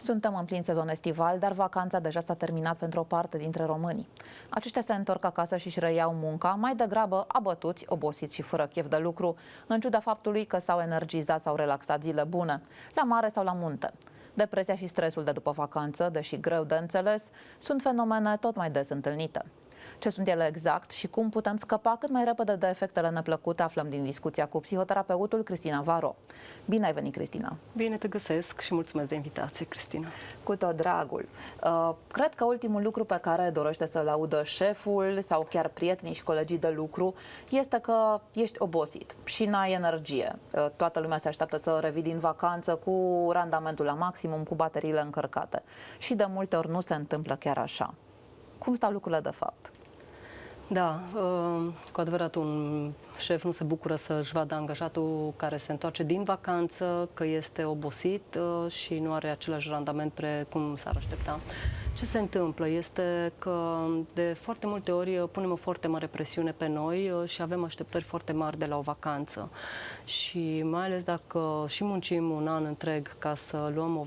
Suntem în plin sezon estival, dar vacanța deja s-a terminat pentru o parte dintre români. Aceștia se întorc acasă și își reiau munca, mai degrabă abătuți, obosiți și fără chef de lucru, în ciuda faptului că s-au energizat sau relaxat zile bune, la mare sau la munte. Depresia și stresul de după vacanță, deși greu de înțeles, sunt fenomene tot mai des întâlnite. Ce sunt ele exact și cum putem scăpa cât mai repede de efectele neplăcute, aflăm din discuția cu psihoterapeutul Cristina Varo. Bine ai venit, Cristina! Bine te găsesc și mulțumesc de invitație, Cristina. Cu tot dragul! Cred că ultimul lucru pe care dorește să-l audă șeful sau chiar prietenii și colegii de lucru este că ești obosit și n-ai energie. Toată lumea se așteaptă să revii din vacanță cu randamentul la maximum, cu bateriile încărcate. Și de multe ori nu se întâmplă chiar așa. Cum stau lucrurile de fapt? Da, cu adevărat un șef nu se bucură să-și vadă angajatul care se întoarce din vacanță, că este obosit și nu are același randament precum s-ar aștepta. Ce se întâmplă este că de foarte multe ori punem o foarte mare presiune pe noi și avem așteptări foarte mari de la o vacanță. Și mai ales dacă și muncim un an întreg ca să luăm o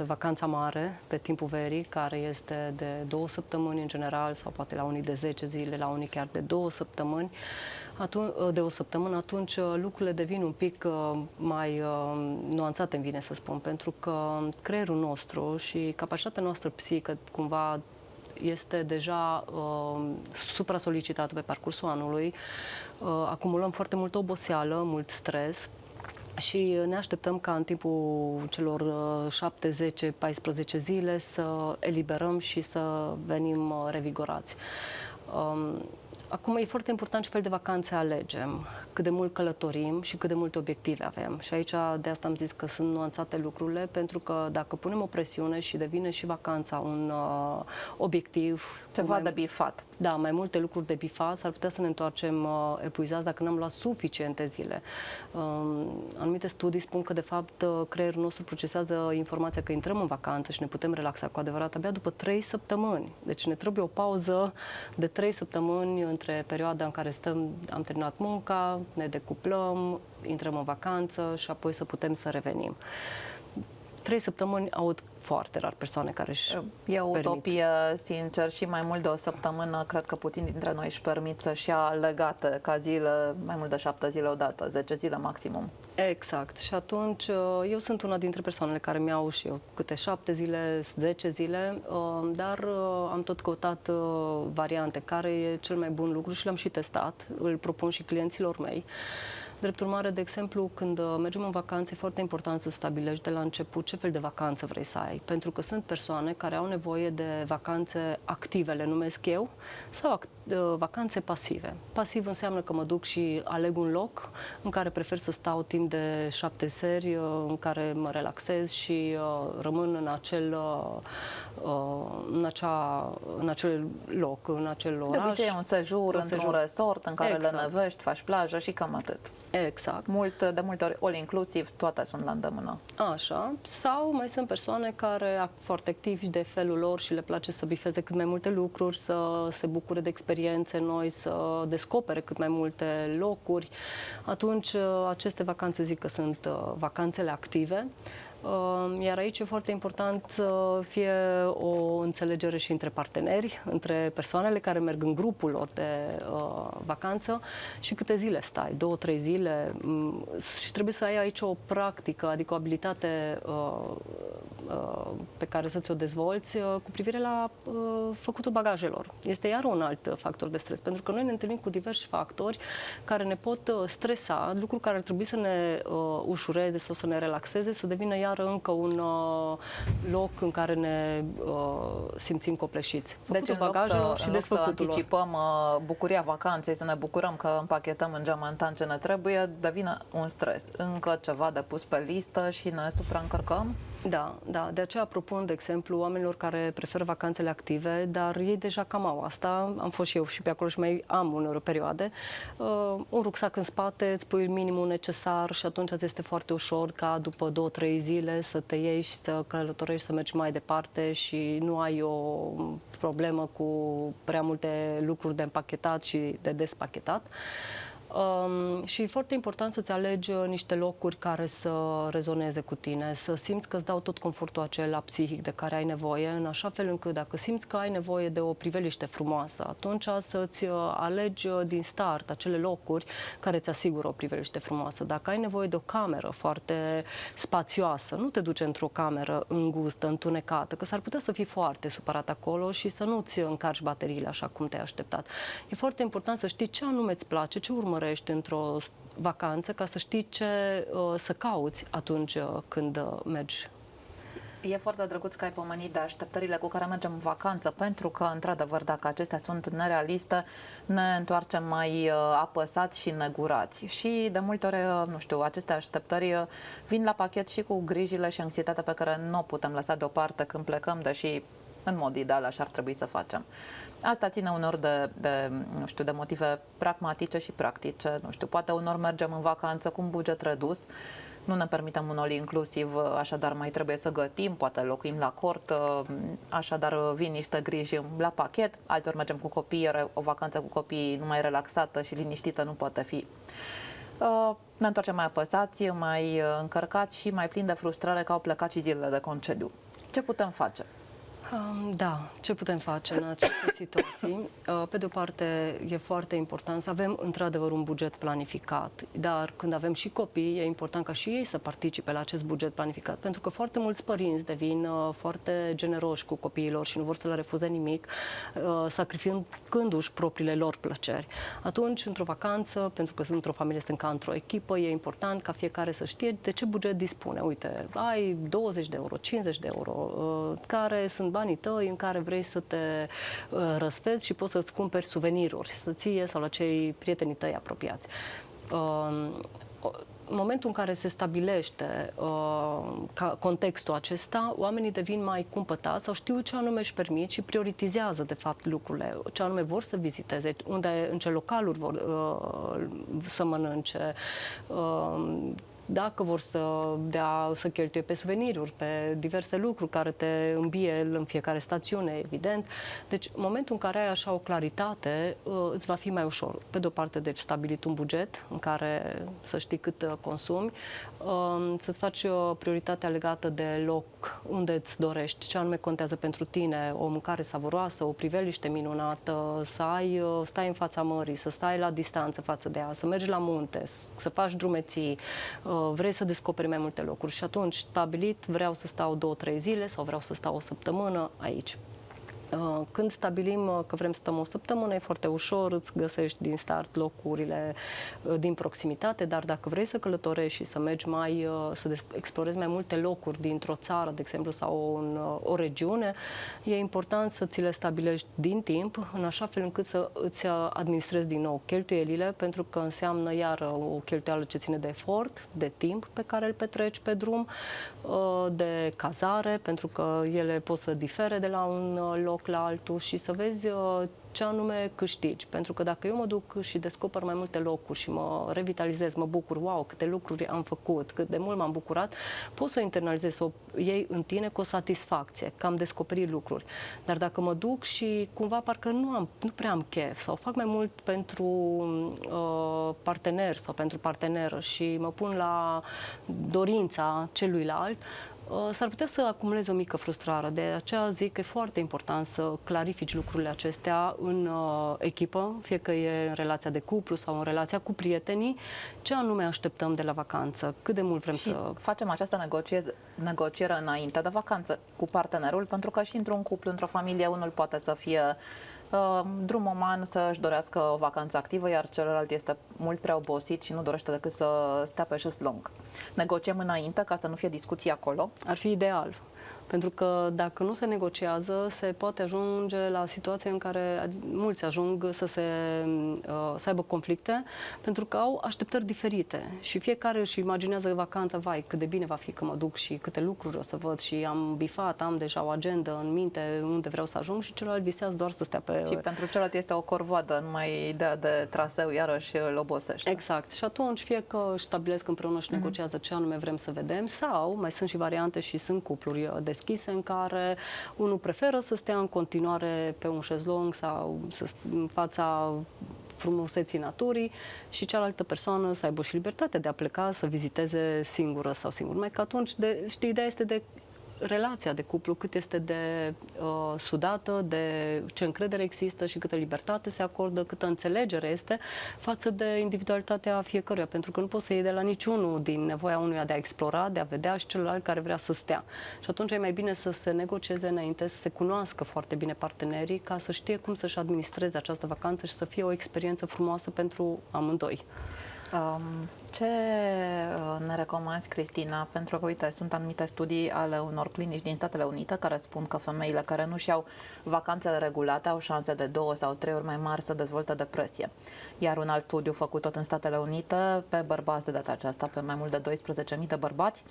vacanța mare pe timpul verii, care este de 2 săptămâni în general, sau poate la unii de 10 zile, la unii chiar de 2 săptămâni, de o săptămână, atunci lucrurile devin un pic mai nuanțate, îmi vine să spun, pentru că creierul nostru și capacitatea noastră psihică cumva este deja supra-solicitată pe parcursul anului. Acumulăm foarte multă oboseală, mult stres și ne așteptăm ca în timpul celor 7, 10, 14 zile să eliberăm și să venim revigorați. Acum e foarte important ce fel de vacanțe alegem, cât de mult călătorim și cât de multe obiective avem. Și aici de asta am zis că sunt nuanțate lucrurile, pentru că dacă punem o presiune și devine și vacanța un obiectiv... Ceva de bifat. Da, mai multe lucruri de bifat, s-ar putea să ne întoarcem epuizați dacă n-am luat suficiente zile. Anumite studii spun că, de fapt, creierul nostru procesează informația că intrăm în vacanță și ne putem relaxa cu adevărat abia după 3 săptămâni. Deci ne trebuie o pauză de 3 săptămâni între perioada în care am terminat munca, ne decuplăm, intrăm în vacanță și apoi să putem să revenim. 3 săptămâni aud foarte rar persoane care își E o utopie, sincer, și mai mult de o săptămână, cred că puțin dintre noi își permit să-și ia legate ca zile, mai mult de 7 zile odată, 10 zile maximum. Exact. Și atunci eu sunt una dintre persoanele care mi-au și eu câte 7 zile, 10 zile, dar am tot căutat variante, care e cel mai bun lucru și le-am și testat, îl propun și clienților mei. Drept urmare, de exemplu, când mergem în vacanță, e foarte important să stabilești de la început ce fel de vacanță vrei să ai. Pentru că sunt persoane care au nevoie de vacanțe active, le numesc eu, sau vacanțe pasive. Pasiv înseamnă că mă duc și aleg un loc în care prefer să stau timp de 7 seri, în care mă relaxez și rămân în acel loc, în acel oraș. De obicei e un sejur într-un resort în care exact. le nevești, faci plajă și cam atât. Exact. De multe ori all-inclusiv, toate sunt la îndemână. Așa. Sau mai sunt persoane care foarte activi de felul lor și le place să bifeze cât mai multe lucruri, să se bucure de experiențe noi, să descopere cât mai multe locuri. Atunci aceste vacanțe zic că sunt vacanțele active. Iar aici e foarte important să fie o înțelegere și între parteneri, între persoanele care merg în grupul lor de vacanță și câte zile stai, 2-3 zile, și trebuie să ai aici o practică, adică o abilitate pe care să ți-o dezvolți cu privire la făcutul bagajelor. Este iar un alt factor de stres, pentru că noi ne întâlnim cu diversi factori care ne pot stresa, lucruri care ar trebui să ne ușureze sau să ne relaxeze, să devină iar încă un loc în care ne simțim copleșiți. Deci în loc să anticipăm bucuria vacanței, să ne bucurăm că împachetăm în geamantan ce ne trebuie, devine un stres. Încă ceva de pus pe listă și ne supraîncărcăm? Da, da. De aceea propun, de exemplu, oamenilor care preferă vacanțele active, dar ei deja cam au asta. Am fost și eu și pe acolo și mai am uneori perioade. Un rucsac în spate, îți pui minimul necesar și atunci îți este foarte ușor ca după 2-3 zile să te iei și să călătorești, să mergi mai departe și nu ai o problemă cu prea multe lucruri de împachetat și de despachetat. Și e foarte important să-ți alegi niște locuri care să rezoneze cu tine, să simți că îți dau tot confortul acela psihic de care ai nevoie, în așa fel încât dacă simți că ai nevoie de o priveliște frumoasă, atunci să-ți alegi din start acele locuri care îți asigură o priveliște frumoasă. Dacă ai nevoie de o cameră foarte spațioasă, nu te duce într-o cameră îngustă, întunecată, că s-ar putea să fii foarte supărat acolo și să nu-ți încarci bateriile așa cum te-ai așteptat. E foarte important să știi ce anume îți place, ce urmărești într-o vacanță, ca să știi ce să cauți atunci când mergi. E foarte drăguț că ai pomenit de așteptările cu care mergem în vacanță, pentru că, într-adevăr, dacă acestea sunt nerealiste, ne întoarcem mai apăsați și negurați. Și, de multe ori, nu știu, aceste așteptări vin la pachet și cu grijile și anxietatea pe care nu o putem lăsa deoparte când plecăm, deși în mod ideal așa ar trebui să facem. Asta ține uneori nu știu, de motive pragmatice și practice. Nu știu, poate unor mergem în vacanță cu un buget redus, nu ne permitem un all inclusiv, așadar mai trebuie să gătim, poate locuim la cort, așadar vin niște griji la pachet, alteori mergem cu copii, o vacanță cu copii numai relaxată și liniștită nu poate fi. Ne întoarcem mai apăsați, mai încărcați și mai plini de frustrare că au plecat și zilele de concediu. Ce putem face? Da, ce putem face în aceste situații? Pe de o parte, e foarte important să avem într-adevăr un buget planificat, dar când avem și copii, e important ca și ei să participe la acest buget planificat, pentru că foarte mulți părinți devin foarte generoși cu copiilor și nu vor să le refuze nimic, sacrificându-și propriile lor plăceri. Atunci, într-o vacanță, pentru că sunt într-o familie, sunt ca într-o echipă, e important ca fiecare să știe de ce buget dispune. Uite, ai 20 de euro, 50 de euro, care sunt banii tăi în care vrei să te răsfezi și poți să-ți cumperi suveniruri, să ție sau la cei prietenii tăi apropiați. În momentul în care se stabilește contextul acesta, oamenii devin mai cumpătați sau știu ce anume își permit și prioritizează, de fapt, lucrurile, ce anume vor să viziteze, în ce localuri vor să mănânce, dacă vor să cheltuie pe suveniruri, pe diverse lucruri care te îmbie în fiecare stațiune, evident. Deci, în momentul în care ai așa o claritate, îți va fi mai ușor. Pe de o parte, deci, stabilit un buget în care să știi cât consumi, să-ți faci prioritatea legată de loc unde îți dorești, ce anume contează pentru tine, o mâncare savuroasă, o priveliște minunată, stai în fața mării, să stai la distanță față de ea, să mergi la munte, să faci drumeții, vrei să descoperi mai multe locuri și atunci stabilit, vreau să stau 2-3 zile sau vreau să stau o săptămână aici. Când stabilim că vrem să stăm o săptămână, e foarte ușor, îți găsești din start locurile din proximitate, dar dacă vrei să călătorești și să mergi să explorezi mai multe locuri dintr-o țară, de exemplu, sau o regiune, e important să ți le stabilești din timp, în așa fel încât să îți administrezi din nou cheltuielile, pentru că înseamnă iar o cheltuială ce ține de efort, de timp pe care îl petreci pe drum, de cazare, pentru că ele pot să difere de la un loc la altul și să vezi ce anume câștigi. Pentru că dacă eu mă duc și descoper mai multe locuri și mă revitalizez, mă bucur, wow, câte lucruri am făcut, cât de mult m-am bucurat, poți să o internalizezi, să o iei în tine cu o satisfacție, că am descoperit lucruri. Dar dacă mă duc și cumva parcă nu prea am chef sau fac mai mult pentru partener sau pentru parteneră și mă pun la dorința celuilalt, s-ar putea să acumulezi o mică frustrare. De aceea zic că e foarte important să clarifici lucrurile acestea în echipă, fie că e în relația de cuplu sau în relația cu prietenii, ce anume așteptăm de la vacanță, cât de mult vrem și facem această negociere înainte de vacanță cu partenerul, pentru că și într-un cuplu, într-o familie, unul poate să fie drumoman, să-și dorească o vacanță activă, iar celălalt este mult prea obosit și nu dorește decât să stea pe șezlong. Negociem înainte ca să nu fie discuții acolo? Ar fi ideal. Pentru că dacă nu se negociază, se poate ajunge la situații în care mulți ajung să aibă conflicte, pentru că au așteptări diferite și fiecare își imaginează vacanța, vai, cât de bine va fi că mă duc și câte lucruri o să văd și am bifat, am deja o agendă în minte unde vreau să ajung și celălalt visează doar să stea pe... Și pentru celălalt este o corvoadă, numai ideea de traseu iarăși îl obosește. Exact. Și atunci fie că își stabilesc împreună și negociază ce anume vrem să vedem sau mai sunt și variante și sunt cupluri deschise în care unul preferă să stea în continuare pe un șezlong sau în fața frumuseții naturii și cealaltă persoană să aibă și libertatea de a pleca, să viziteze singură sau singur. Mai că atunci, știi, ideea este de relația de cuplu, cât este de sudată, de ce încredere există și câtă libertate se acordă, câtă înțelegere este față de individualitatea fiecăruia, pentru că nu poți să iei de la niciunul din nevoia unuia de a explora, de a vedea și celălalt care vrea să stea. Și atunci e mai bine să se negocieze înainte, să se cunoască foarte bine partenerii, ca să știe cum să-și administreze această vacanță și să fie o experiență frumoasă pentru amândoi. Ce ne recomanzi, Cristina? Pentru că, uite, sunt anumite studii ale unor clinici din Statele Unite care spun că femeile care nu și-au vacanțele regulate au șanse de 2 sau 3 ori mai mari să dezvolte depresie. Iar un alt studiu făcut tot în Statele Unite, pe bărbați de data aceasta, pe mai mult de 12.000 de bărbați,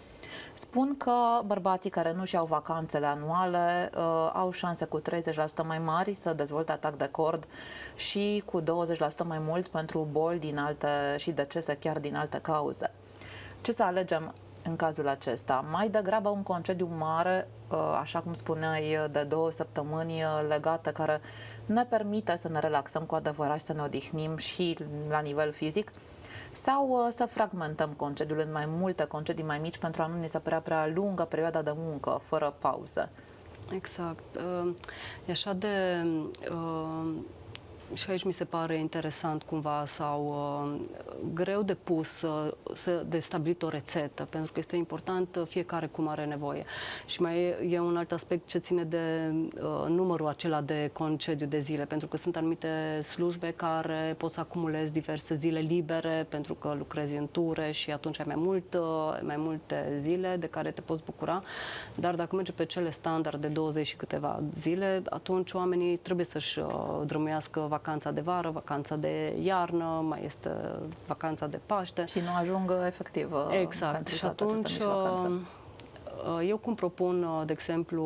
spun că bărbații care nu și-au vacanțele anuale au șanse cu 30% mai mari să dezvolte atac de cord și cu 20% mai mult pentru boli din alte și decese chiar din alte cauze. Ce să alegem în cazul acesta? Mai degrabă un concediu mare, așa cum spuneai, de 2 săptămâni legate, care ne permite să ne relaxăm cu adevărat și să ne odihnim și la nivel fizic, sau să fragmentăm concediul în mai multe concedii mai mici pentru a nu ne se prea lungă perioada de muncă, fără pauză? Exact. E așa de... Și aici mi se pare interesant cumva sau greu de pus, de stabilit o rețetă, pentru că este important fiecare cum are nevoie. Și mai e un alt aspect ce ține de numărul acela de concediu de zile, pentru că sunt anumite slujbe care pot să acumulezi diverse zile libere, pentru că lucrezi în ture și atunci ai mai multe zile de care te poți bucura. Dar dacă merge pe cele standard de 20 și câteva zile, atunci oamenii trebuie să-și drămuiască vacanța de vară, vacanța de iarnă, mai este vacanța de Paște. Și nu ajung efectiv exact. pentru și toată atunci, această mici vacanță. Eu cum propun, de exemplu,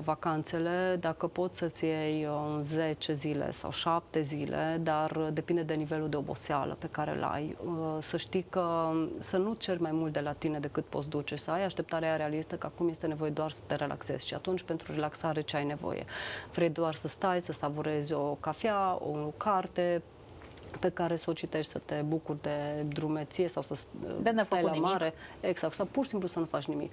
vacanțele, dacă poți să-ți iei 10 zile sau 7 zile, dar depinde de nivelul de oboseală pe care îl ai, să știi că să nu ceri mai mult de la tine decât poți duce, să ai așteptarea realistă că acum este nevoie doar să te relaxezi și atunci pentru relaxare ce ai nevoie? Vrei doar să stai, să savurezi o cafea, o carte pe care să o citești, să te bucuri de drumeție sau să stai la mare. Nimic. Exact, sau pur și simplu să nu faci nimic.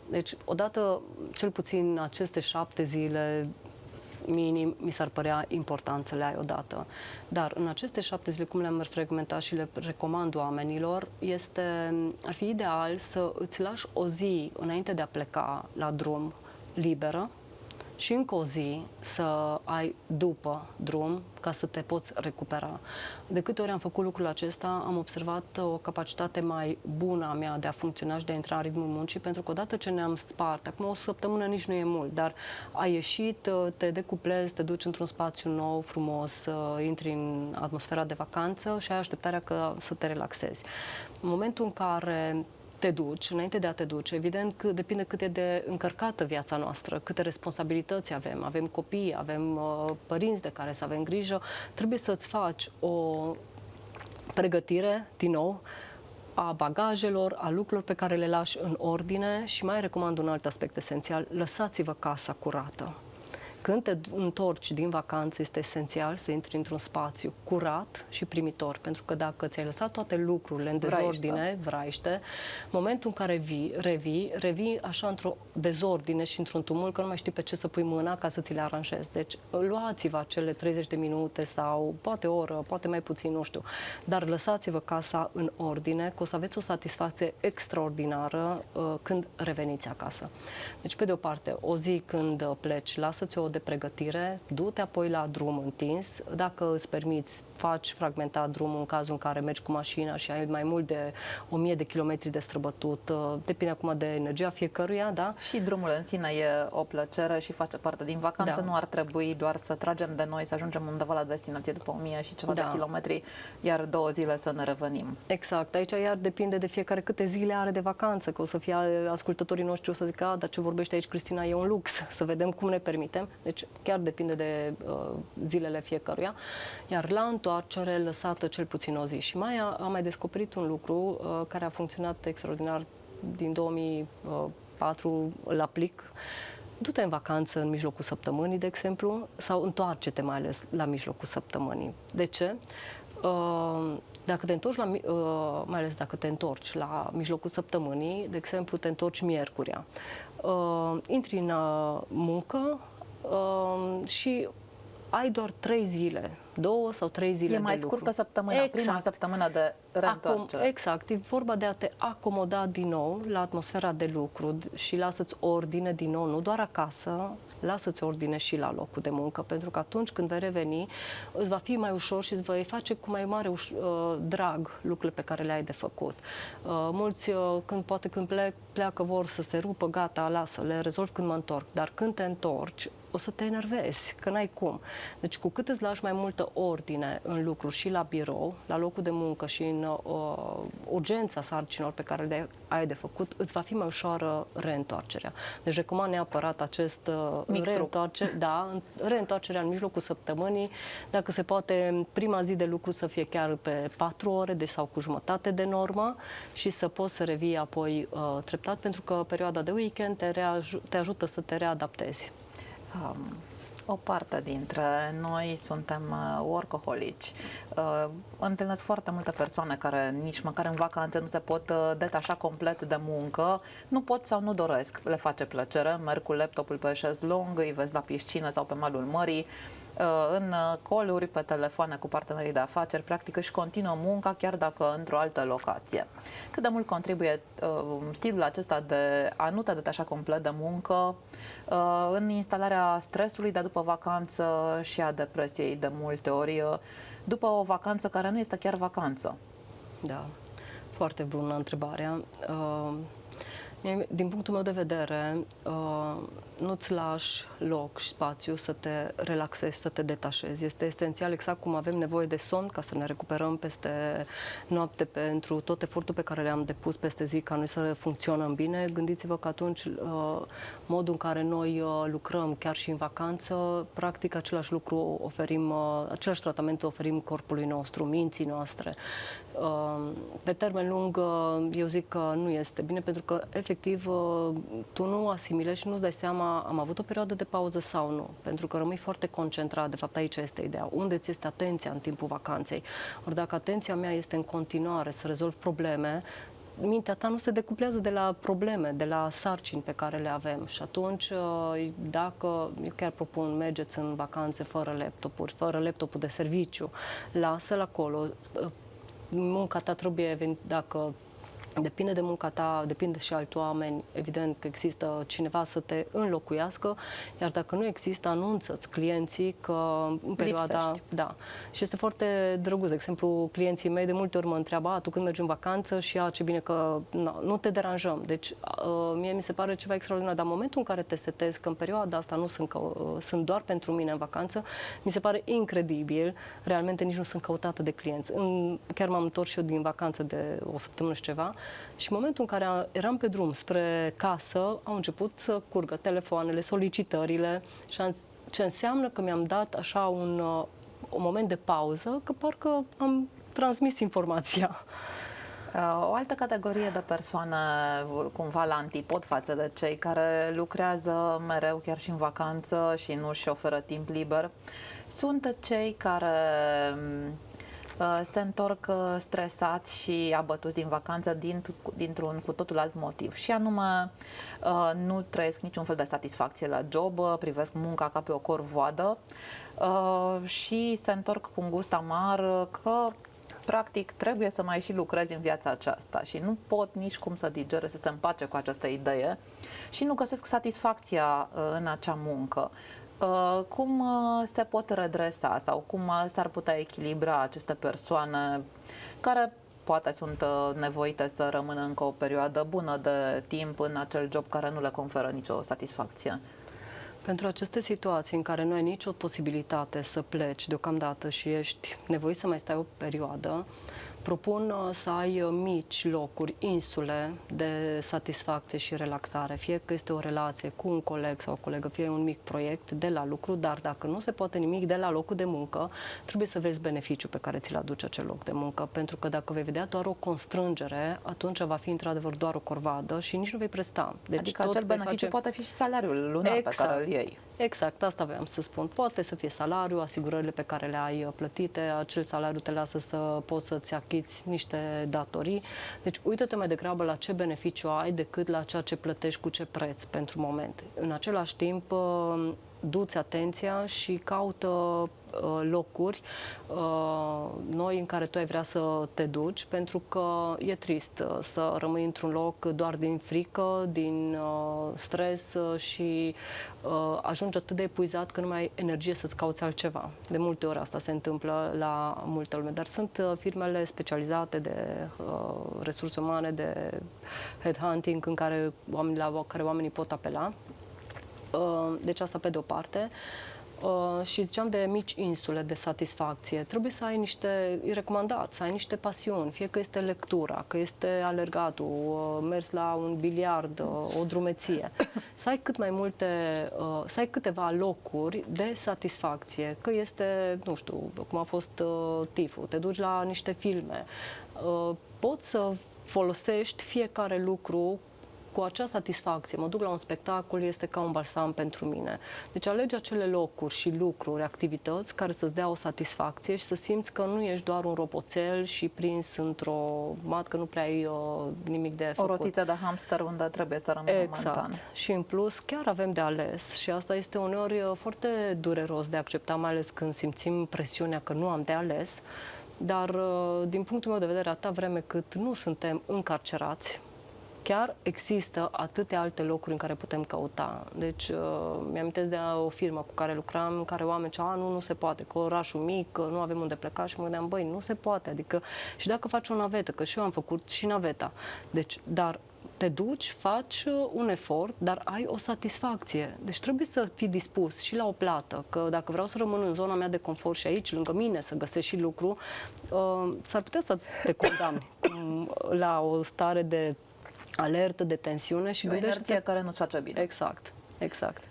Deci, odată, cel puțin aceste 7 zile minim, mi s-ar părea important să le ai odată. Dar în aceste 7 zile, cum le-am fragmentat și le recomand oamenilor, ar fi ideal să îți lași o zi înainte de a pleca la drum liberă, și încă o zi să ai după drum ca să te poți recupera. De câte ori am făcut lucrul acesta, am observat o capacitate mai bună a mea de a funcționa și de a intra în ritmul muncii, pentru că odată ce ne-am spart, acum o săptămână nici nu e mult, dar ai ieșit, te decuplezi, te duci într-un spațiu nou, frumos, intri în atmosfera de vacanță și ai așteptarea să te relaxezi. În momentul în care te duci, înainte de a te duce, evident că depinde cât e de încărcată viața noastră, câte responsabilități avem copii, avem părinți de care să avem grijă, trebuie să-ți faci o pregătire, din nou, a bagajelor, a lucrurilor pe care le lași în ordine și mai recomand un alt aspect esențial, lăsați-vă casa curată. Când te întorci din vacanță, este esențial să intri într-un spațiu curat și primitor, pentru că dacă ți-ai lăsat toate lucrurile în dezordine, vraiște, momentul în care revii așa într-o dezordine și într-un tumult, că nu mai știi pe ce să pui mâna ca să ți le aranjezi. Deci luați-vă acele 30 de minute sau poate o oră, poate mai puțin, nu știu, dar lăsați-vă casa în ordine, că o să aveți o satisfacție extraordinară când reveniți acasă. Deci, pe de o parte, o zi când pleci, lasă-ți o de pregătire, du-te apoi la drum întins. Dacă îți permiți, faci fragmentat drumul în cazul în care mergi cu mașina și ai mai mult de 1000 de kilometri de străbătut. Depinde acum de energia fiecăruia, da? Și drumul în sine e o plăcere și face parte din vacanță. Da. Nu ar trebui doar să tragem de noi, să ajungem undeva la destinație după 1000 și ceva de kilometri, iar 2 zile să ne revenim. Exact. Aici iar depinde de fiecare câte zile are de vacanță, că o să fie ascultătorii noștri o să zică, dar ce vorbește aici Cristina e un lux, să vedem cum ne permitem. Deci chiar depinde de zilele fiecăruia. Iar la întoarcere, lăsată cel puțin o zi. Și am mai descoperit un lucru care a funcționat extraordinar din 2004, îl aplic. du-te în vacanță în mijlocul săptămânii, de exemplu, sau întoarce-te mai ales la mijlocul săptămânii. De ce? Dacă te întorci mai ales dacă te întorci la mijlocul săptămânii, de exemplu, te întorci miercurea, intri în muncă și ai doar 3 zile, 2 sau 3 zile de lucru. E mai scurtă săptămâna, prima săptămână de reîntoarcere. Exact, e vorba de a te acomoda din nou la atmosfera de lucru și lasă-ți ordine din nou, nu doar acasă, lasă-ți ordine și la locul de muncă, pentru că atunci când vei reveni, îți va fi mai ușor și îți vei face cu mai mare drag lucrurile pe care le ai de făcut. Mulți, când pleacă, vor să se rupă, gata, lasă, le rezolv când mă întorc, dar când te întorci, o să te enervezi, că n-ai cum. Deci cu cât îți lași mai multă ordine în lucru și la birou, la locul de muncă și în urgența sarcinilor pe care le ai de făcut, îți va fi mai ușoară reîntoarcerea. Deci recomand neapărat acest reîntoarcerea în mijlocul săptămânii, dacă se poate prima zi de lucru să fie chiar pe 4 ore, deci sau cu jumătate de normă și să poți să revii apoi treptat, pentru că perioada de weekend te ajută să te readaptezi. O parte dintre noi suntem workaholici. Întâlnesc foarte multe persoane care nici măcar în vacanțe nu se pot detașa complet de muncă, nu pot sau nu doresc. Le face plăcere, merg cu laptopul pe șezlong, îi vezi la piscină sau pe malul mării, în call-uri, pe telefoane cu partenerii de afaceri, practic își continuă munca chiar dacă într-o altă locație. Cât de mult contribuie stilul acesta de a nu te detașa complet de muncă în instalarea stresului de după vacanță și a depresiei de multe ori după o vacanță care nu este chiar vacanță? Da, foarte bună întrebarea. Din punctul meu de vedere, nu-ți lași loc și spațiu să te relaxezi, să te detașezi. Este esențial, exact cum avem nevoie de somn ca să ne recuperăm peste noapte pentru tot efortul pe care le-am depus peste zi ca noi să funcționăm bine. Gândiți-vă că atunci modul în care noi lucrăm chiar și în vacanță, practic același lucru oferim, același tratament oferim corpului nostru, minții noastre. Pe termen lung, eu zic că nu este bine, pentru că efectiv tu nu asimilezi și nu-ți dai seama, am avut o perioadă de pauză sau nu, pentru că rămâi foarte concentrat. De fapt, aici este ideea. Unde ți este atenția în timpul vacanței? Ori dacă atenția mea este în continuare să rezolv probleme, mintea ta nu se decuplează de la probleme, de la sarcini pe care le avem. Și atunci, dacă, eu chiar propun, mergeți în vacanțe fără laptopuri, fără laptopul de serviciu, lasă-l acolo. Munca ta trebuie, dacă depinde de munca ta, depinde și alți oameni, evident că există cineva să te înlocuiască, iar dacă nu există, anunță-ți clienții că în perioada... Lipsești. Da. Și este foarte drăguț. De exemplu, clienții mei de multe ori mă întreabă, tu când mergi în vacanță și ce bine că nu te deranjăm. Deci, mie mi se pare ceva extraordinar, dar în momentul în care te setezi că în perioada asta nu sunt doar pentru mine în vacanță, mi se pare incredibil. Realmente nici nu sunt căutată de clienți. Chiar m-am întors și eu din vacanță de o săptămână și ceva. Și în momentul în care eram pe drum spre casă, au început să curgă telefoanele, solicitările, ce înseamnă că mi-am dat așa un moment de pauză, că parcă am transmis informația. O altă categorie de persoane cumva la antipod față de cei care lucrează mereu chiar și în vacanță și nu își oferă timp liber sunt cei care se întorc stresați și abătuți din vacanță dintr-un cu totul alt motiv. Și anume, nu trăiesc niciun fel de satisfacție la job, privesc munca ca pe o corvoadă și se întorc cu un gust amar că practic trebuie să mai și lucrezi în viața aceasta și nu pot nici cum să digere, să se împace cu această idee și nu găsesc satisfacția în acea muncă. Cum se pot redresa sau cum s-ar putea echilibra aceste persoane care poate sunt nevoite să rămână încă o perioadă bună de timp în acel job care nu le conferă nicio satisfacție? Pentru aceste situații în care nu ai nicio posibilitate să pleci deocamdată și ești nevoit să mai stai o perioadă, Propun să ai mici locuri, insule de satisfacție și relaxare, fie că este o relație cu un coleg sau o colegă, fie un mic proiect de la lucru, dar dacă nu se poate nimic de la locul de muncă, trebuie să vezi beneficiul pe care ți-l aduce acel loc de muncă, pentru că dacă vei vedea doar o constrângere, atunci va fi într-adevăr doar o corvadă și nici nu vei presta. Deci adică acel beneficiu poate fi și salariul lunar pe care îl iei. Exact, asta voiam să spun. Poate să fie salariul, asigurările pe care le ai plătite, acel salariu te lasă să poți să-ți achiți niște datorii. Deci uită-te mai degrabă la ce beneficiu ai decât la ceea ce plătești cu ce preț pentru moment. În același timp, du-ți atenția și caută locuri noi în care tu ai vrea să te duci, pentru că e trist să rămâi într-un loc doar din frică, din stres și ajungi atât de epuizat că nu mai ai energie să-ți cauți altceva. De multe ori asta se întâmplă la multă lume, dar sunt firmele specializate de resurse umane, de headhunting la care oamenii pot apela. Deci asta pe de o parte. Și ziceam de mici insule de satisfacție. Trebuie să ai niște, e recomandat, să ai niște pasiuni, fie că este lectura, că este alergatul, mers la un biliard, o drumeție. Să ai cât mai multe, să ai câteva locuri de satisfacție, că este, nu știu, cum a fost TIF-ul, te duci la niște filme. Poți să folosești fiecare lucru cu acea satisfacție. Mă duc la un spectacol, este ca un balsam pentru mine. Deci alegi acele locuri și lucruri, activități care să-ți dea o satisfacție și să simți că nu ești doar un roboțel și prins într-o matcă, nu prea ai nimic de făcut. O rotiță de hamster unde trebuie să rămâi momentan. Și în plus, chiar avem de ales și asta este uneori foarte dureros de acceptat, mai ales când simțim presiunea că nu am de ales, dar din punctul meu de vedere, atâta vreme cât nu suntem încarcerați, chiar există atâtea alte locuri în care putem căuta. Deci, mi-amintesc de o firmă cu care lucram, în care oamenii ziceau, nu se poate, că orașul mic, că nu avem unde pleca și mă gândeam, băi, nu se poate, adică și dacă faci o navetă, că și eu am făcut și naveta, deci, dar te duci, faci un efort, dar ai o satisfacție. Deci trebuie să fii dispus și la o plată, că dacă vreau să rămân în zona mea de confort și aici, lângă mine, să găsesc și lucru, s-ar putea să te condamni la o stare de alertă, de tensiune și o inerție care nu-ți face bine. Exact, exact.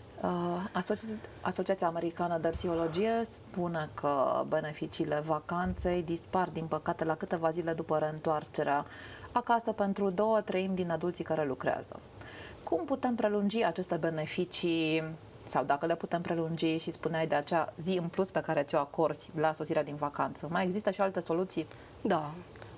Asociația Americană de Psihologie spune că beneficiile vacanței dispar, din păcate, la câteva zile după reîntoarcerea acasă pentru 2/3 din adulții care lucrează. Cum putem prelungi aceste beneficii sau dacă le putem prelungi și spuneai de acea zi în plus pe care ți-o acorzi la sosirea din vacanță? Mai există și alte soluții? Da.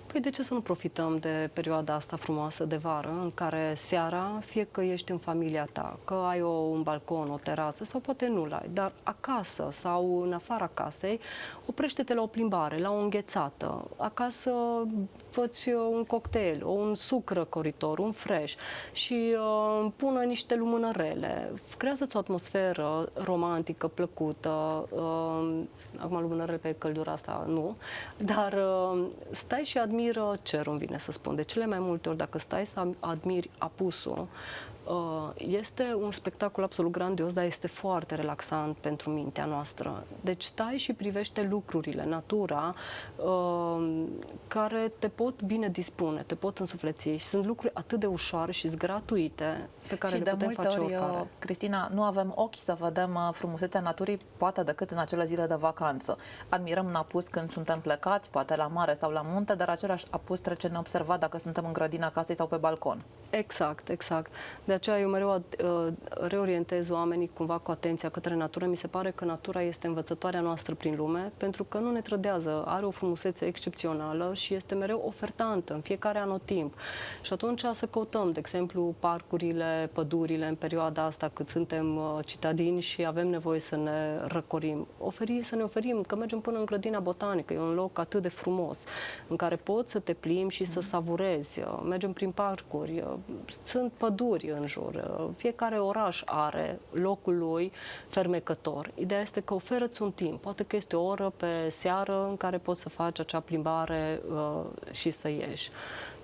Păi de ce să nu profităm de perioada asta frumoasă de vară, în care seara, fie că ești în familia ta, că ai un balcon, o terasă, sau poate nu l-ai, dar acasă sau în afara casei, oprește-te la o plimbare, la o înghețată. Acasă fă-ți un cocktail, un suc răcoritor, un fresh și pună niște lumânărele. Creează-ți o atmosferă romantică, plăcută. Acum lumânărele pe căldura asta nu, dar stai și admiri cerul, îmi vine să spun. De cele mai multe ori, dacă stai să admiri apusul, este un spectacol absolut grandios, dar este foarte relaxant pentru mintea noastră. Deci stai și privește lucrurile, natura, care te pot bine dispune, te pot însufleți și sunt lucruri atât de ușoare și gratuite pe care și le putem face oricare. Cristina, nu avem ochi să vedem frumusețea naturii poate decât în acele zile de vacanță. Admirăm un apus când suntem plecați, poate la mare sau la munte, dar același apus trece neobservat dacă suntem în grădina casei sau pe balcon. Exact, exact. De aceea eu mereu reorientez oamenii cumva cu atenția către natură. Mi se pare că natura este învățătoarea noastră prin lume, pentru că nu ne trădează, are o frumusețe excepțională și este mereu ofertantă în fiecare anotimp. Și atunci să căutăm, de exemplu, parcurile, pădurile în perioada asta cât suntem citadini și avem nevoie să ne răcorim. Să ne oferim, că mergem până în grădina botanică, e un loc atât de frumos, în care poți să te plimbi și să savurezi. Mergem prin parcuri, sunt păduri în jur, fiecare oraș are locul lui fermecător. Ideea este că oferă-ți un timp, poate că este o oră pe seară în care poți să faci acea plimbare și să ieși.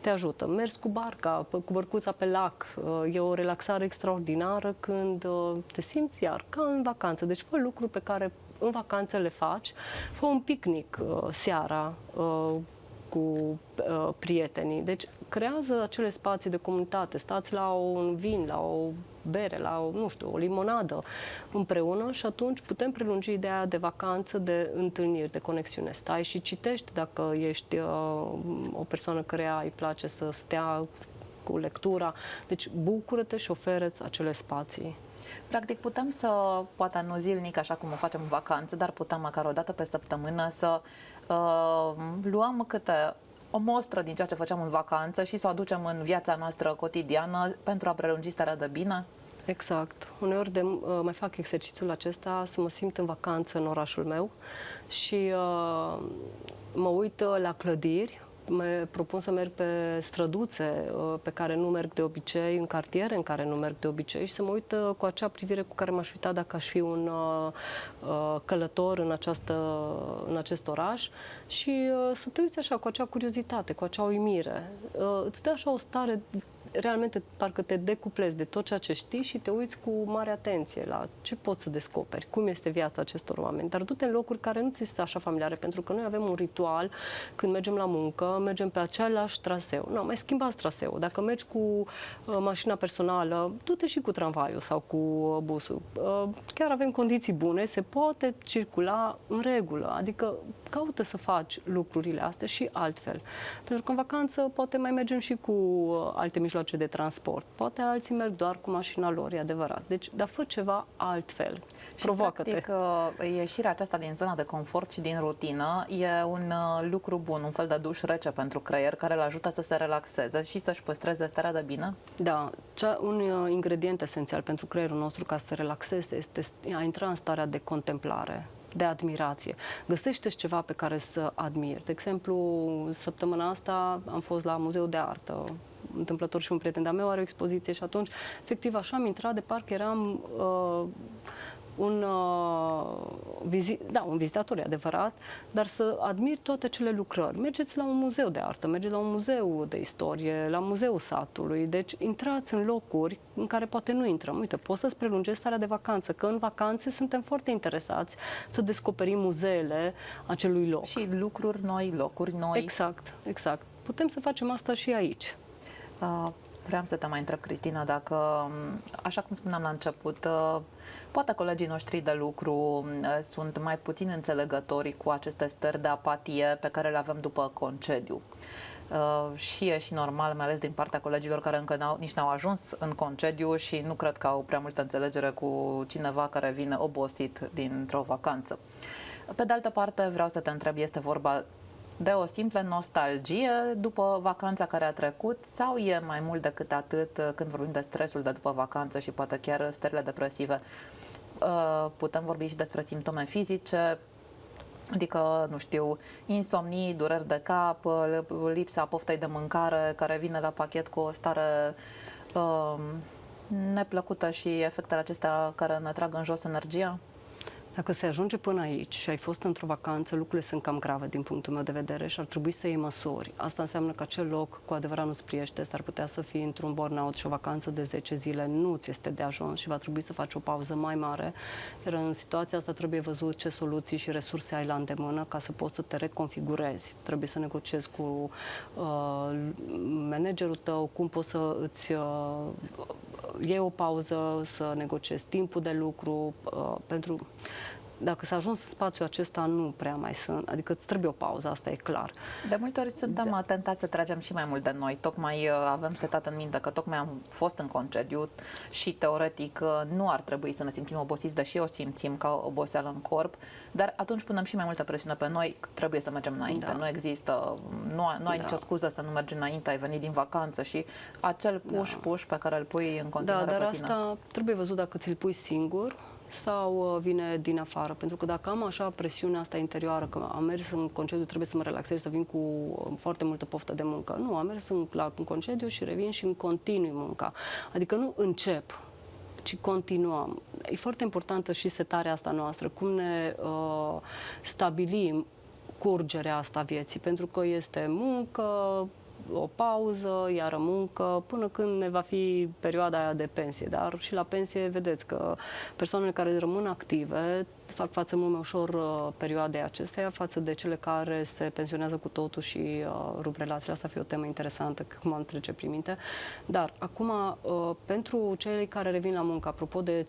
Te ajută. Mergi cu barca, cu bărcuța pe lac, e o relaxare extraordinară când te simți iar ca în vacanță. Deci fă lucruri pe care în vacanță le faci, fă un picnic seara, cu prietenii. Deci creează acele spații de comunitate. Stați la un vin, la o bere, la o, nu știu, o limonadă împreună și atunci putem prelungi ideea de vacanță, de întâlniri, de conexiune. Stai și citești dacă ești o persoană care îi place să stea cu lectura. Deci bucură-te și oferă-ți acele spații. Practic putem să, poate nu zilnic, așa cum o facem în vacanță, dar putem măcar o dată pe săptămână să luăm câte o mostră din ceea ce făceam în vacanță și să o aducem în viața noastră cotidiană pentru a prelungi starea de bine? Exact. Uneori mai fac exercițiul acesta să mă simt în vacanță în orașul meu și mă uit la clădiri. Mă propun să merg pe străduțe pe care nu merg de obicei, în cartiere în care nu merg de obicei și să mă uit cu acea privire cu care m-aș uita dacă aș fi un călător în acest oraș și să te uiți așa cu acea curiozitate, cu acea uimire. Îți dă așa o stare, realmente parcă te decuplezi de tot ceea ce știi și te uiți cu mare atenție la ce poți să descoperi, cum este viața acestor oameni. Dar du-te în locuri care nu ți sunt așa familiare, pentru că noi avem un ritual când mergem la muncă, mergem pe același traseu. Nu, mai schimbați traseul. Dacă mergi cu mașina personală, du-te și cu tramvaiul sau cu busul. Chiar avem condiții bune, se poate circula în regulă, adică caută să faci lucrurile astea și altfel. Pentru că în vacanță poate mai mergem și cu alte mijloace de transport. Poate alții merg doar cu mașina lor, e adevărat. Deci, dar fă ceva altfel. Provoacă-te. Practic, ieșirea aceasta din zona de confort și din rutină e un lucru bun, un fel de duș rece pentru creier care îl ajută să se relaxeze și să-și păstreze starea de bine? Da. Un ingredient esențial pentru creierul nostru ca să se relaxeze este a intra în starea de contemplare, de admirație. Găsește-ți ceva pe care să admiri. De exemplu, săptămâna asta am fost la Muzeul de Artă. Întâmplător și un prieten de-a meu are o expoziție și atunci, efectiv, așa am intrat, de parcă eram un vizitator, e adevărat, dar să admiri toate cele lucrări. Mergeți la un muzeu de artă, mergeți la un muzeu de istorie, la muzeul satului, deci intrați în locuri în care poate nu intrăm. Uite, poți să-ți prelungești starea de vacanță, că în vacanțe suntem foarte interesați să descoperim muzeele acelui loc. Și lucruri noi, locuri noi. Exact, exact. Putem să facem asta și aici. Vreau să te mai întreb, Cristina, dacă, așa cum spuneam la început, poate colegii noștri de lucru sunt mai puțin înțelegători cu aceste stări de apatie pe care le avem după concediu. Și e și normal, mai ales din partea colegilor care încă nici n-au ajuns în concediu și nu cred că au prea multă înțelegere cu cineva care vine obosit dintr-o vacanță. Pe de altă parte, vreau să te întreb, este vorba de o simplă nostalgie după vacanța care a trecut sau e mai mult decât atât când vorbim de stresul de după vacanță și poate chiar stările depresive? Putem vorbi și despre simptome fizice, adică, nu știu, insomnii, dureri de cap, lipsa poftei de mâncare care vine la pachet cu o stare neplăcută și efectele acestea care ne trag în jos energia? Dacă se ajunge până aici și ai fost într-o vacanță, lucrurile sunt cam grave din punctul meu de vedere și ar trebui să iei măsuri. Asta înseamnă că acel loc cu adevărat nu-ți priește, s-ar putea să fii într-un burnout și o vacanță de 10 zile nu ți este de ajuns și va trebui să faci o pauză mai mare. Iar în situația asta trebuie văzut ce soluții și resurse ai la îndemână ca să poți să te reconfigurezi. Trebuie să negociezi cu managerul tău, cum poți să îți iei o pauză, să negociezi timpul de lucru, pentru... Dacă s-a ajuns în spațiul acesta, nu prea mai sunt. Adică îți trebuie o pauză, asta e clar. De multe ori suntem tentați să tragem și mai mult de noi. Tocmai avem setat în minte că tocmai am fost în concediu și teoretic nu ar trebui să ne simțim obosiți, deși o simțim ca oboseală în corp, dar atunci punem și mai multă presiune pe noi, trebuie să mergem înainte. Da. Nu există, nu ai nicio scuză să nu mergi înainte, ai venit din vacanță și acel push pe care îl pui în continuare dar pe tine. Asta trebuie văzut dacă ți-l pui singur sau vine din afară. Pentru că dacă am așa presiunea asta interioară, că am mers în concediu, trebuie să mă relaxez, să vin cu foarte multă poftă de muncă. Nu, am mers în concediu și revin și îmi continui munca. Adică nu încep, ci continuăm. E foarte importantă și setarea asta noastră, cum ne stabilim curgerea asta vieții, pentru că este muncă, o pauză, iară muncă, până când ne va fi perioada aia de pensie. Dar și la pensie vedeți că persoanele care rămân active fac față mult mai ușor perioadei acesteia față de cele care se pensionează cu totul și rup relațiile. Asta fi o temă interesantă, cum am trece prin minte. Dar acum, pentru cei care revin la muncă, apropo de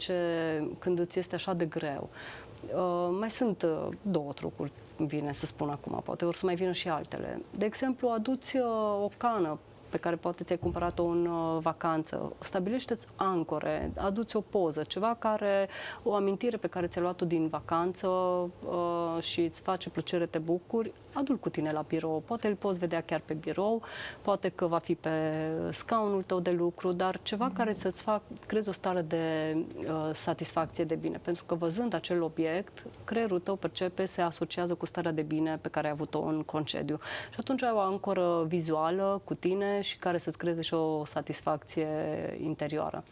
când îți este așa de greu, mai sunt două trucuri, vine să spun acum, poate or să mai vină și altele. De exemplu, aduți o cană pe care poate ți-ai cumpărat-o în vacanță, stabilește-ți ancore, aduți o poză, o amintire pe care ți-ai luat-o din vacanță și îți face plăcere, te bucuri, adu-l cu tine la birou. Poate îl poți vedea chiar pe birou, poate că va fi pe scaunul tău de lucru, dar ceva care să-ți creezi o stare de satisfacție, de bine. Pentru că văzând acel obiect, creierul tău se asociază cu starea de bine pe care ai avut-o în concediu. Și atunci ai o ancoră vizuală cu tine și care să-ți creeze și o satisfacție interioară.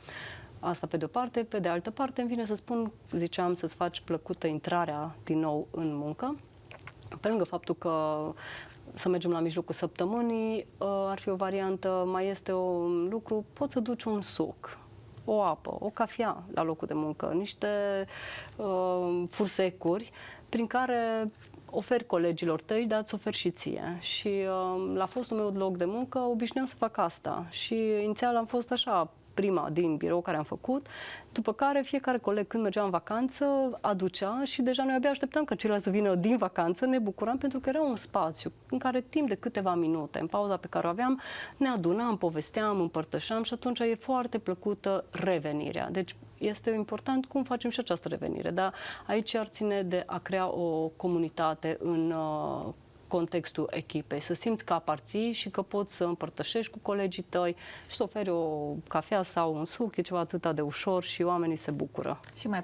Asta pe de-o parte. Pe de altă parte, îmi vine să spun, ziceam, să-ți faci plăcută intrarea din nou în muncă. Pe lângă faptul că să mergem la mijlocul săptămânii, ar fi o variantă, mai este un lucru, poți să duci un suc, o apă, o cafea la locul de muncă, niște fursecuri prin care oferi colegilor tăi, dar îți oferi și ție. Și la fostul meu loc de muncă obișnuiam să fac asta. Și inițial am fost așa, prima din birou care am făcut, după care fiecare coleg când mergea în vacanță aducea și deja noi abia așteptam ca ceilalți să vină din vacanță, ne bucuram pentru că era un spațiu în care timp de câteva minute, în pauza pe care o aveam, ne adunam, povesteam, împărtășeam și atunci e foarte plăcută revenirea. Deci este important cum facem și această revenire, dar aici ar ține de a crea o comunitate în contextul echipei, să simți că aparții și că poți să împărtășești cu colegii tăi și să oferi o cafea sau un suc, e ceva atât de ușor și oamenii se bucură. Și mai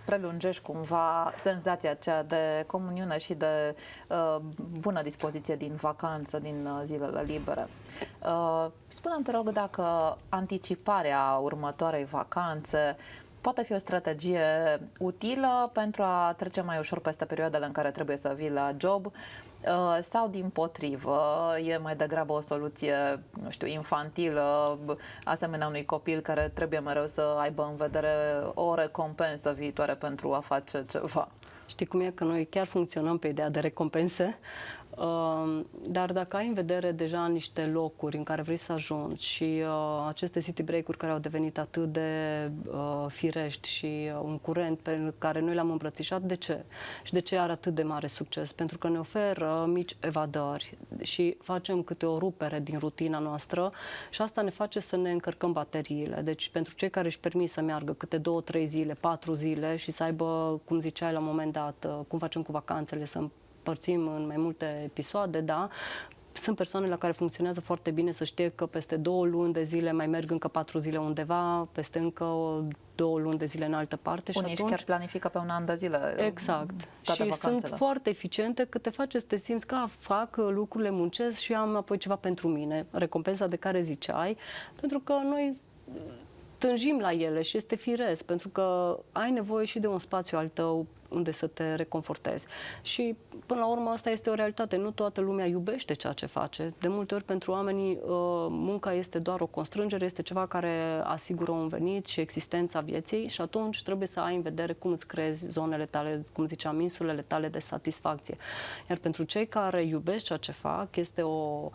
prelungești cumva senzația aceea de comuniune și de bună dispoziție din vacanță, din zilele libere. Spune-mi, te rog, dacă anticiparea următoarei vacanțe poate fi o strategie utilă pentru a trece mai ușor peste perioadele în care trebuie să vii la job, sau dimpotrivă, e mai degrabă o soluție, nu știu, infantilă, asemenea unui copil care trebuie mereu să aibă în vedere o recompensă viitoare pentru a face ceva. Știi cum e? Că noi chiar funcționăm pe ideea de recompense, dar dacă ai în vedere deja niște locuri în care vrei să ajungi și aceste city break-uri care au devenit atât de firești și un curent pe care noi l-am îmbrățișat, de ce? Și de ce are atât de mare succes? Pentru că ne oferă mici evadări și facem câte o rupere din rutina noastră și asta ne face să ne încărcăm bateriile. Deci pentru cei care își permit să meargă câte 2-3 zile, 4 zile și să aibă, cum ziceai la un moment dat, cum facem cu vacanțele, să împărțim în mai multe episoade, da, sunt persoane la care funcționează foarte bine să știe că peste 2 luni de zile mai merg încă 4 zile undeva, peste încă 2 luni de zile în altă parte. Unii și atunci chiar planifică pe un an de zile. Exact. Și sunt foarte eficiente că te face să te simți că fac lucrurile, muncesc și am apoi ceva pentru mine. Recompensa de care ziceai, pentru că noi tânjim la ele și este firesc, pentru că ai nevoie și de un spațiu al tău unde să te reconfortezi. Și până la urmă asta este o realitate. Nu toată lumea iubește ceea ce face. De multe ori pentru oamenii munca este doar o constrângere, este ceva care asigură un venit și existența vieții și atunci trebuie să ai în vedere cum îți creezi zonele tale, cum ziceam, insulele tale de satisfacție. Iar pentru cei care iubesc ceea ce fac, este o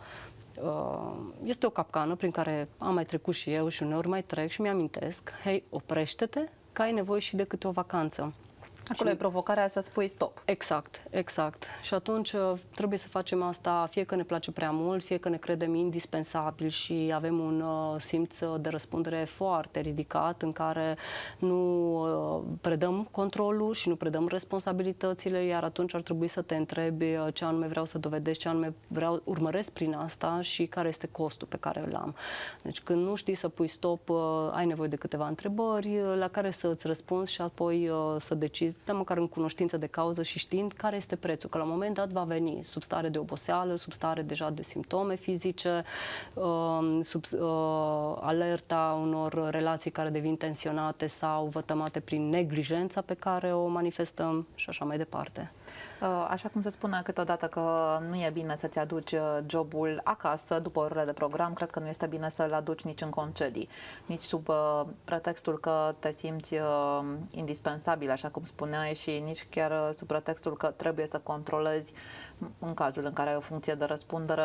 capcană prin care am mai trecut și eu și uneori mai trec și mi-amintesc, hei, oprește-te, că ai nevoie și de câte o vacanță. Acolo e provocarea să spui stop. Exact, exact. Și atunci trebuie să facem asta, fie că ne place prea mult, fie că ne credem indispensabil și avem un simț de răspundere foarte ridicat în care nu predăm controlul și nu predăm responsabilitățile, iar atunci ar trebui să te întrebi ce anume vreau să dovedesc, ce anume urmăresc prin asta și care este costul pe care îl am. Deci când nu știi să pui stop, ai nevoie de câteva întrebări la care să îți răspunzi și apoi să decizi, dar măcar în cunoștință de cauză și știind care este prețul, că la un moment dat va veni sub stare de oboseală, sub stare deja de simptome fizice, sub alerta unor relații care devin tensionate sau vătămate prin neglijența pe care o manifestăm și așa mai departe. Așa cum se spune câteodată că nu e bine să-ți aduci jobul acasă după orele de program, cred că nu este bine să-l aduci nici în concedii, nici sub pretextul că te simți indispensabil, așa cum spuneai, și nici chiar sub pretextul că trebuie să controlezi, în cazul în care ai o funcție de răspundere,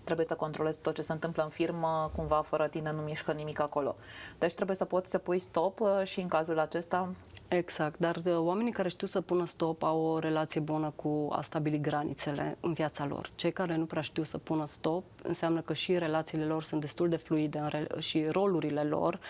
trebuie să controlezi tot ce se întâmplă în firmă, cumva fără tine nu mișcă nimic acolo. Deci trebuie să poți să pui stop și în cazul acesta. Exact, dar oamenii care știu să pună stop au o relație bună cu a stabili granițele în viața lor. Cei care nu prea știu să pună stop, înseamnă că și relațiile lor sunt destul de fluide și rolurile lor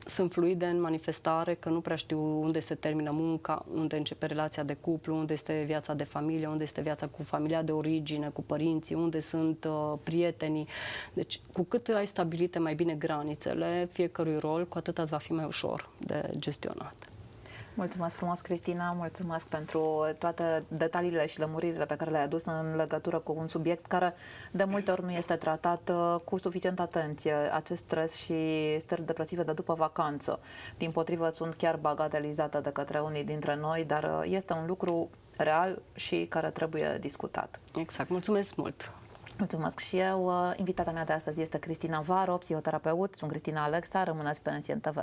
sunt fluide în manifestare, că nu prea știu unde se termină munca, unde începe relația de cuplu, unde este viața de familie, unde este viața cu familia de origine, cu părinții, unde sunt prietenii. Deci, cu cât ai stabilite mai bine granițele fiecărui rol, cu atât îți va fi mai ușor de gestionat. Mulțumesc frumos, Cristina, mulțumesc pentru toate detaliile și lămuririle pe care le-ai adus în legătură cu un subiect care de multe ori nu este tratat cu suficientă atenție. Acest stres și stări depresive de după vacanță, dimpotrivă, sunt chiar bagatelizate de către unii dintre noi, dar este un lucru real și care trebuie discutat. Exact, mulțumesc mult! Mulțumesc și eu. Invitata mea de astăzi este Cristina Varo, psihoterapeut. Sunt Cristina Alexa, rămâneți pe NCN TV.